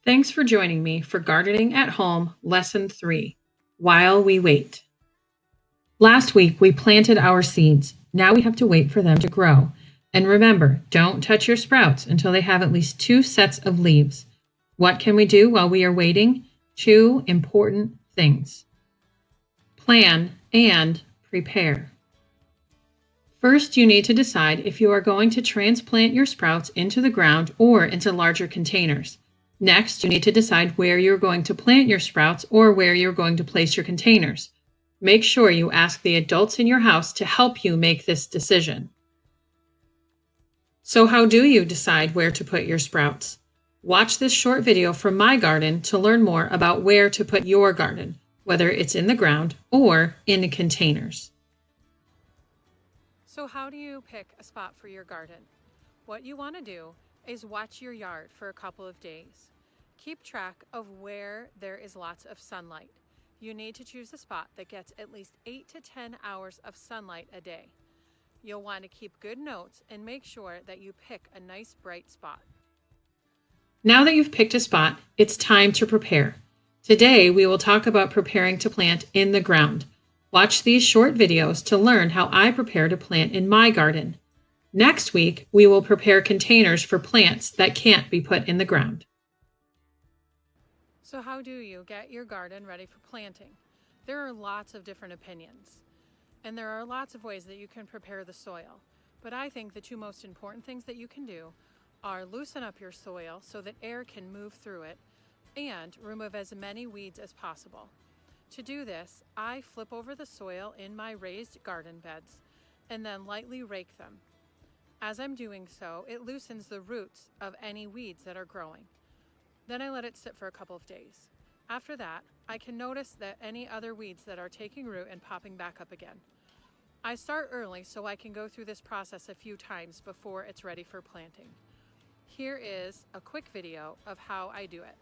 Thanks for joining me for Gardening at Home Lesson 3, While We Wait. Last week we planted our seeds. Now we have to wait for them to grow. And remember, don't touch your sprouts until they have at least 2 sets of leaves. What can we do while we are waiting? 2 important things. Plan and prepare. First, you need to decide if you are going to transplant your sprouts into the ground or into larger containers. Next, you need to decide where you're going to plant your sprouts or where you're going to place your containers. Make sure you ask the adults in your house to help you make this decision. So how do you decide where to put your sprouts? Watch this short video from my garden to learn more about where to put your garden, whether it's in the ground or in containers. So how do you pick a spot for your garden? What you want to do is watch your yard for a couple of days. Keep track of where there is lots of sunlight. You need to choose a spot that gets at least 8 to 10 hours of sunlight a day. You'll want to keep good notes and make sure that you pick a nice bright spot. Now that you've picked a spot, it's time to prepare. Today we will talk about preparing to plant in the ground. Watch these short videos to learn how I prepare to plant in my garden. Next week, we will prepare containers for plants that can't be put in the ground. So how do you get your garden ready for planting? There are lots of different opinions, and there are lots of ways that you can prepare the soil. But I think the 2 most important things that you can do are loosen up your soil so that air can move through it and remove as many weeds as possible. To do this, I flip over the soil in my raised garden beds and then lightly rake them. As I'm doing so, it loosens the roots of any weeds that are growing. Then I let it sit for a couple of days. After that, I can notice that any other weeds that are taking root and popping back up again. I start early so I can go through this process a few times before it's ready for planting. Here is a quick video of how I do it.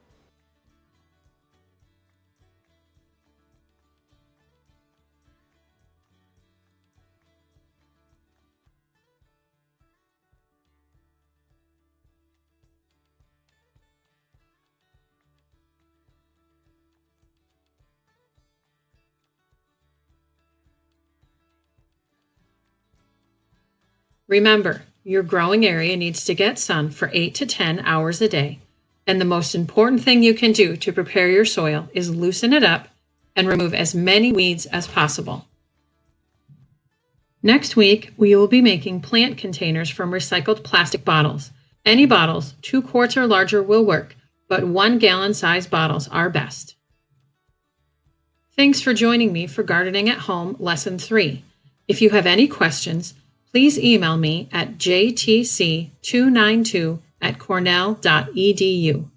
Remember, your growing area needs to get sun for 8 to 10 hours a day. And the most important thing you can do to prepare your soil is loosen it up and remove as many weeds as possible. Next week, we will be making plant containers from recycled plastic bottles. Any bottles, 2 quarts or larger will work, but 1 gallon size bottles are best. Thanks for joining me for Gardening at Home Lesson 3. If you have any questions, please email me at jtc292@cornell.edu.